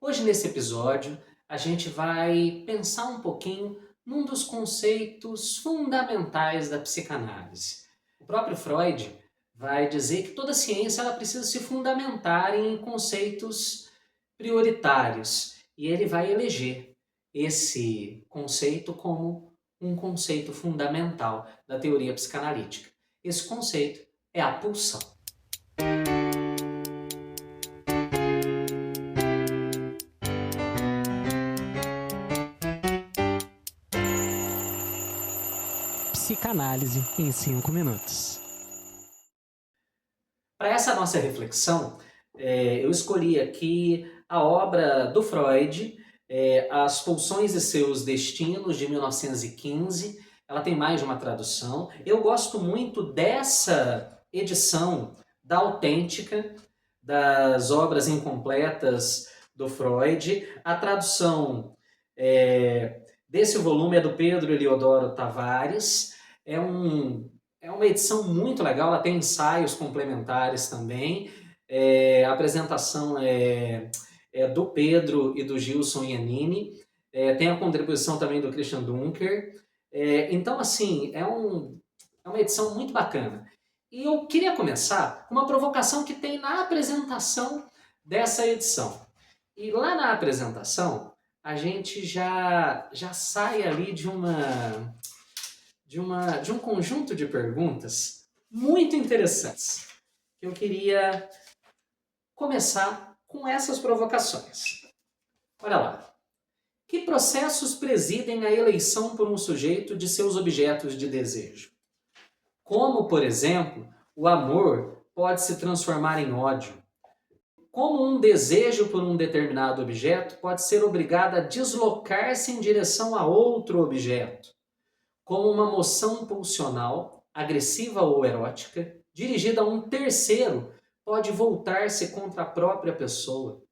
Hoje, nesse episódio, a gente vai pensar um pouquinho num dos conceitos fundamentais da psicanálise. O próprio Freud vai dizer que toda ciência ela precisa se fundamentar em conceitos prioritários e ele vai eleger esse conceito como um conceito fundamental da teoria psicanalítica. Esse conceito é a pulsão. Psicanálise em 5 minutos. Para essa nossa reflexão, eu escolhi aqui a obra do Freud, As Pulsões e Seus Destinos, de 1915. Ela tem mais de uma tradução. Eu gosto muito dessa edição da autêntica, das obras incompletas do Freud. A tradução desse volume é do Pedro Eliodoro Tavares. É uma edição muito legal, ela tem ensaios complementares também. A apresentação é do Pedro e do Gilson Iannini. Tem a contribuição também do Christian Dunker. Então, assim, é uma edição muito bacana. E eu queria começar com uma provocação que tem na apresentação dessa edição. E lá na apresentação, a gente já sai ali de um conjunto de perguntas muito interessantes. Eu queria começar com essas provocações. Olha lá. Que processos presidem a eleição por um sujeito de seus objetos de desejo? Como, por exemplo, o amor pode se transformar em ódio? Como um desejo por um determinado objeto pode ser obrigado a deslocar-se em direção a outro objeto? Como uma moção pulsional, agressiva ou erótica, dirigida a um terceiro, pode voltar-se contra a própria pessoa?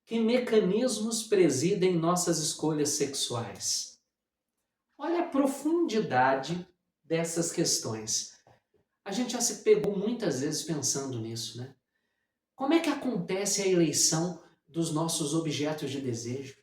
Que mecanismos presidem nossas escolhas sexuais? Olha a profundidade dessas questões. A gente já se pegou muitas vezes pensando nisso, né? Como é que acontece a eleição dos nossos objetos de desejo?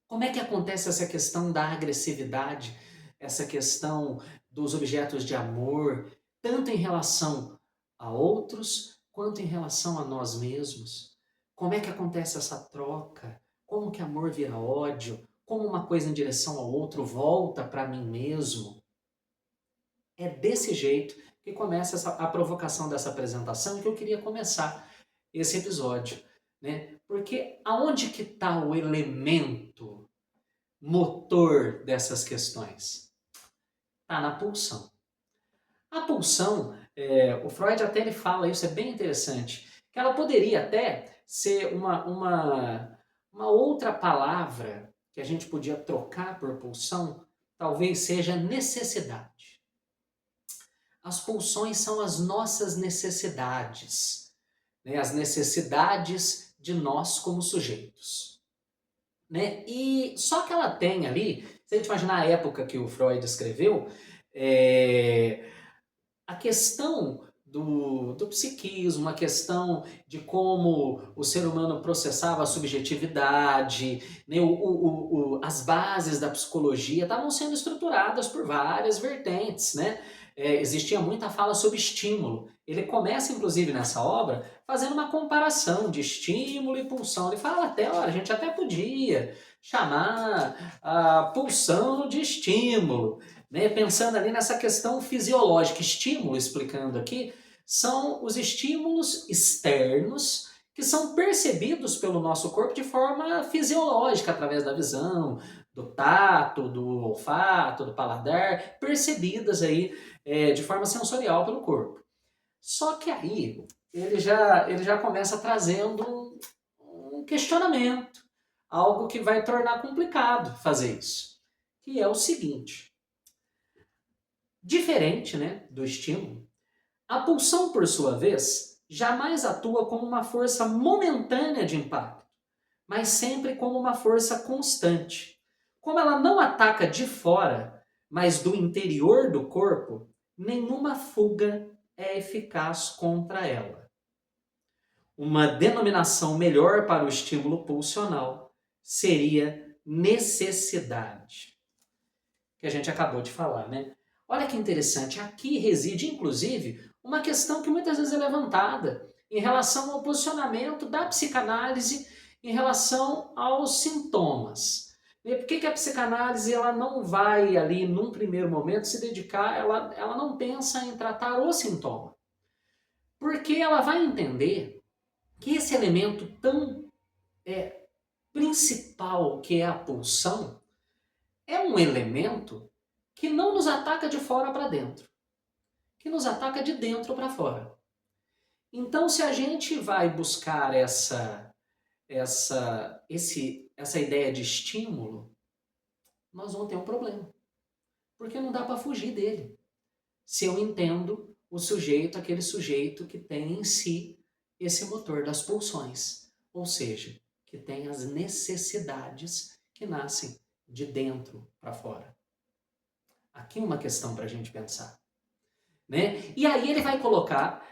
Como é que acontece essa questão da agressividade, essa questão dos objetos de amor, tanto em relação a outros quanto em relação a nós mesmos? Como é que acontece essa troca? Como que amor vira ódio? Como uma coisa em direção ao outro volta para mim mesmo? É desse jeito que começa a provocação dessa apresentação e que eu queria começar esse episódio, né? Porque aonde que está o elemento motor dessas questões? Está na pulsão. A pulsão, o Freud até ele fala isso, é bem interessante, que ela poderia até ser uma outra palavra que a gente podia trocar por pulsão, talvez seja necessidade. As pulsões são as nossas necessidades, né? As necessidades de nós como sujeitos. Né? E só que ela tem ali, se a gente imaginar a época que o Freud escreveu, a questão do psiquismo, a questão de como o ser humano processava a subjetividade, né? As bases da psicologia estavam sendo estruturadas por várias vertentes, né? Existia muita fala sobre estímulo. Ele começa, inclusive, nessa obra, fazendo uma comparação de estímulo e pulsão. Ele fala até, ó, a gente até podia chamar a pulsão de estímulo, né? Pensando ali nessa questão fisiológica. Estímulo, explicando aqui, são os estímulos externos que são percebidos pelo nosso corpo de forma fisiológica, através da visão, do tato, do olfato, do paladar, percebidas aí de forma sensorial pelo corpo. Só que aí ele já começa trazendo um questionamento, algo que vai tornar complicado fazer isso, que é o seguinte: diferente, né, do estímulo, a pulsão, por sua vez, jamais atua como uma força momentânea de impacto, mas sempre como uma força constante. Como ela não ataca de fora, mas do interior do corpo, nenhuma fuga é eficaz contra ela. uma denominação melhor para o estímulo pulsional seria necessidade, que a gente acabou de falar, né? Olha que interessante, aqui reside, inclusive, uma questão que muitas vezes é levantada em relação ao posicionamento da psicanálise em relação aos sintomas. Por que a psicanálise ela não vai ali, num primeiro momento, se dedicar, ela não pensa em tratar o sintoma? Porque ela vai entender que esse elemento tão principal que é a pulsão é um elemento que não nos ataca de fora para dentro, que nos ataca de dentro para fora. Então, se a gente vai buscar essa ideia de estímulo, nós vamos ter um problema, porque não dá para fugir dele. Se eu entendo o sujeito, aquele sujeito que tem em si esse motor das pulsões, ou seja, que tem as necessidades que nascem de dentro para fora. Aqui uma questão para a gente pensar, né? E aí ele vai colocar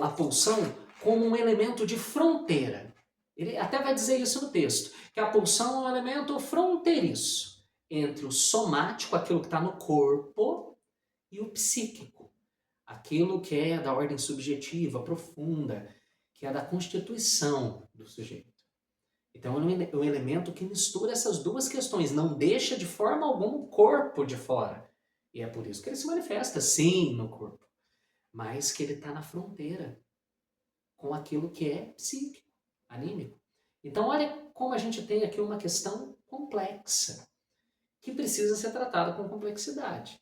a pulsão como um elemento de fronteira. Ele até vai dizer isso no texto, que a pulsão é um elemento fronteiriço entre o somático, aquilo que está no corpo, e o psíquico, aquilo que é da ordem subjetiva, profunda, que é da constituição do sujeito. Então é um elemento que mistura essas duas questões, não deixa de forma alguma o corpo de fora. E é por isso que ele se manifesta, sim, no corpo, mas que ele está na fronteira com aquilo que é psíquico, anímico. Então olha como a gente tem aqui uma questão complexa, que precisa ser tratada com complexidade.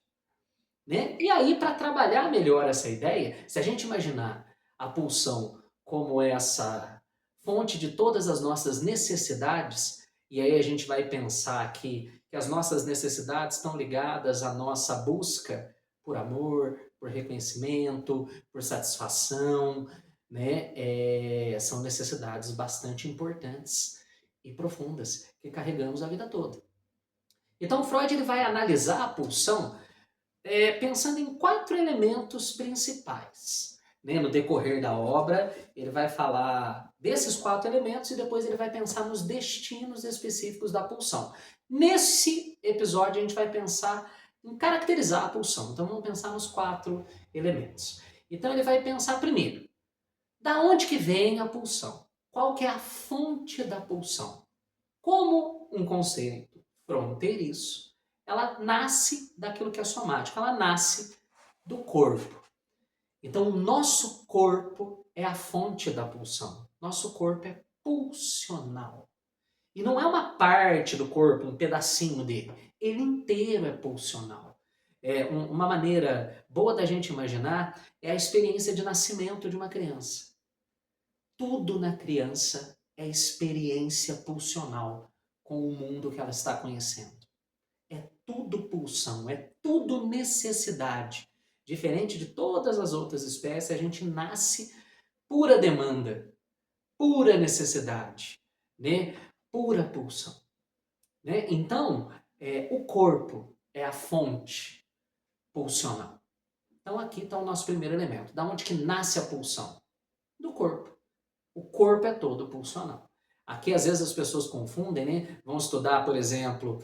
Né? E aí, para trabalhar melhor essa ideia, se a gente imaginar a pulsão como essa fonte de todas as nossas necessidades, e aí a gente vai pensar aqui que as nossas necessidades estão ligadas à nossa busca por amor, por reconhecimento, por satisfação, né? São necessidades bastante importantes e profundas que carregamos a vida toda. Então Freud ele vai analisar a pulsão pensando em 4 elementos principais. Né? No decorrer da obra, ele vai falar desses 4 elementos e depois ele vai pensar nos destinos específicos da pulsão. Nesse episódio, a gente vai pensar em caracterizar a pulsão. Então, vamos pensar nos 4 elementos. Então, ele vai pensar primeiro, da onde que vem a pulsão? Qual que é a fonte da pulsão? Como um conceito fronteiriço, ela nasce daquilo que é somático, ela nasce do corpo. Então, o nosso corpo é a fonte da pulsão. Nosso corpo é pulsional. E não é uma parte do corpo, um pedacinho dele. Ele inteiro é pulsional. Uma maneira boa da gente imaginar é a experiência de nascimento de uma criança. Tudo na criança é experiência pulsional com o mundo que ela está conhecendo. É tudo pulsão, é tudo necessidade. Diferente de todas as outras espécies, a gente nasce pura demanda, pura necessidade, né? Pura pulsão. Né? Então, o corpo é a fonte pulsional. Então aqui está o nosso primeiro elemento. Da onde que nasce a pulsão? Do corpo. O corpo é todo pulsional. Aqui, às vezes, as pessoas confundem, né? Vão estudar, por exemplo,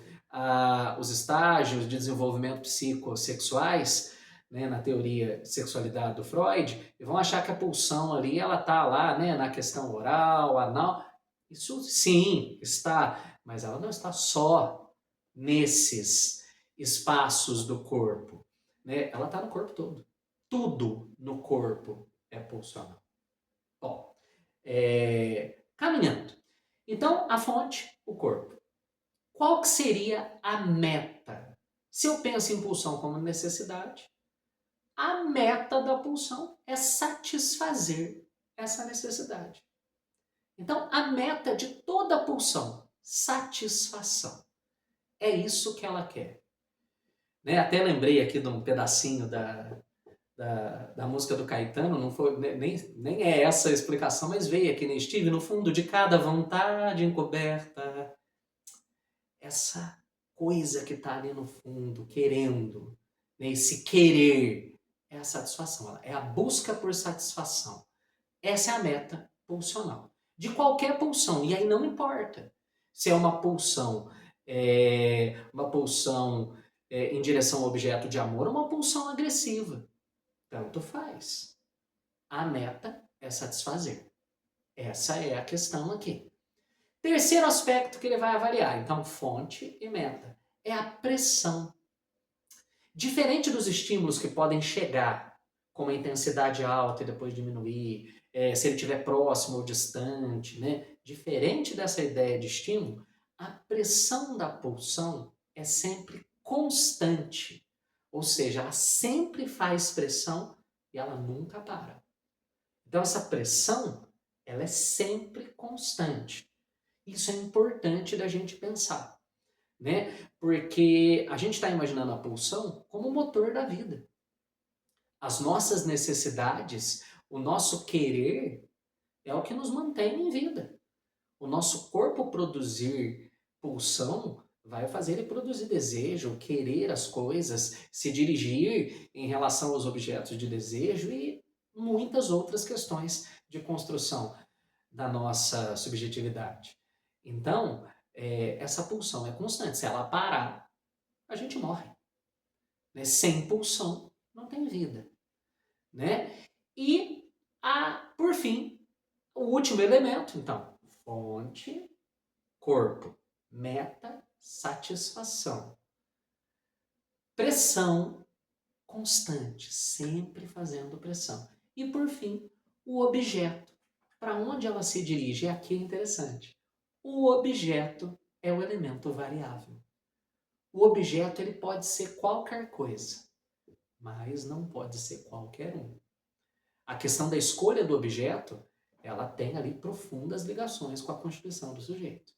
os estágios de desenvolvimento psicossexuais, né, na teoria de sexualidade do Freud, e vão achar que a pulsão ali, ela está lá, né, na questão oral, anal. Isso, sim, está, mas ela não está só nesses espaços do corpo, né? Ela está no corpo todo. Tudo no corpo é pulsional. Bom, caminhando. Então, a fonte, o corpo. Qual que seria a meta? Se eu penso em pulsão como necessidade, a meta da pulsão é satisfazer essa necessidade. Então, a meta de toda pulsão, satisfação. É isso que ela quer. Né? Até lembrei aqui de um pedacinho da música do Caetano, não foi, nem é essa a explicação, mas veio aqui, né? Estive no fundo de cada vontade encoberta. Essa coisa que está ali no fundo, querendo, né? Esse querer é a satisfação, é a busca por satisfação. Essa é a meta pulsional. De qualquer pulsão, e aí não importa se é uma pulsão, em direção ao objeto de amor ou uma pulsão agressiva. Tanto faz. A meta é satisfazer. Essa é a questão aqui. Terceiro aspecto que ele vai avaliar, então, fonte e meta, é a pressão. Diferente dos estímulos que podem chegar com uma intensidade alta e depois diminuir, se ele estiver próximo ou distante, né? Diferente dessa ideia de estímulo, a pressão da pulsão é sempre constante. Ou seja, ela sempre faz pressão e ela nunca para. Então essa pressão, ela é sempre constante. Isso é importante da gente pensar, né? Porque a gente está imaginando a pulsão como o motor da vida. As nossas necessidades, o nosso querer é o que nos mantém em vida. O nosso corpo produzir pulsão vai fazer ele produzir desejo, querer as coisas, se dirigir em relação aos objetos de desejo e muitas outras questões de construção da nossa subjetividade. Então, essa pulsão é constante. Se ela parar, a gente morre. Né? Sem pulsão, não tem vida. Né? E, por fim, o último elemento, então, fonte, corpo, meta, satisfação. Pressão constante, sempre fazendo pressão. E, por fim, o objeto. Para onde ela se dirige? Aqui é interessante. O objeto é o elemento variável. O objeto ele pode ser qualquer coisa, mas não pode ser qualquer um. A questão da escolha do objeto, ela tem ali profundas ligações com a constituição do sujeito.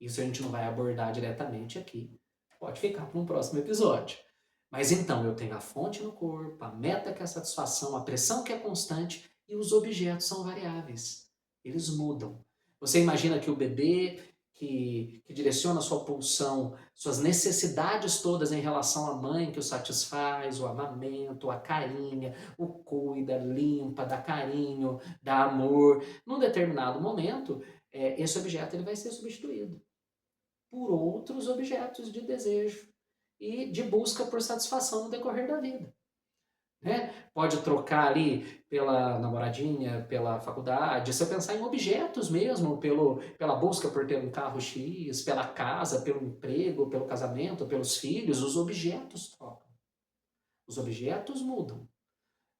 Isso a gente não vai abordar diretamente aqui. Pode ficar para um próximo episódio. Mas então, eu tenho a fonte no corpo, a meta que é a satisfação, a pressão que é constante e os objetos são variáveis. Eles mudam. Você imagina que o bebê que direciona a sua pulsão, suas necessidades todas em relação à mãe que o satisfaz, o amamento, a carinha, o cuida, limpa, dá carinho, dá amor. Num determinado momento, esse objeto ele vai ser substituído por outros objetos de desejo e de busca por satisfação no decorrer da vida. Né? Pode trocar ali pela namoradinha, pela faculdade, se eu pensar em objetos mesmo, pela busca por ter um carro X, pela casa, pelo emprego, pelo casamento, pelos filhos, os objetos trocam. Os objetos mudam.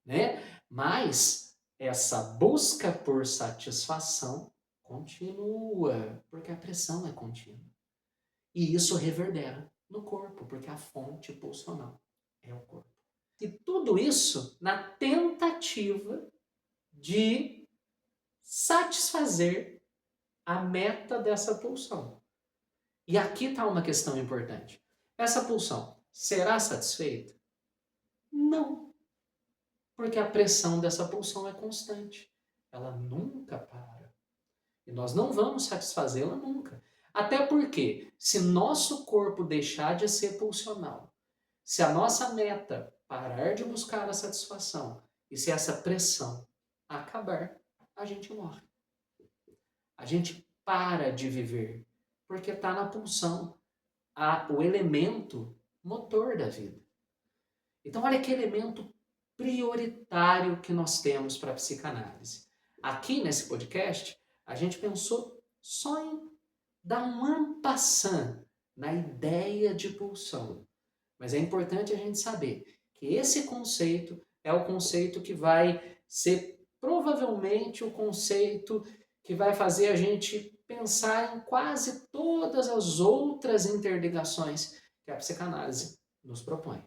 Né? Mas essa busca por satisfação continua, porque a pressão é contínua. E isso reverbera no corpo, porque a fonte pulsional é o corpo. E tudo isso na tentativa de satisfazer a meta dessa pulsão. E aqui está uma questão importante. Essa pulsão será satisfeita? Não. Porque a pressão dessa pulsão é constante. Ela nunca para. E nós não vamos satisfazê-la nunca. Até porque, se nosso corpo deixar de ser pulsional, se a nossa meta parar de buscar a satisfação e se essa pressão acabar, a gente morre. A gente para de viver, porque está na pulsão, o elemento motor da vida. Então, olha que elemento prioritário que nós temos para a psicanálise. Aqui nesse podcast, a gente pensou só em dar um en passant na ideia de pulsão. Mas é importante a gente saber que esse conceito é o conceito que vai ser provavelmente o conceito que vai fazer a gente pensar em quase todas as outras interligações que a psicanálise nos propõe.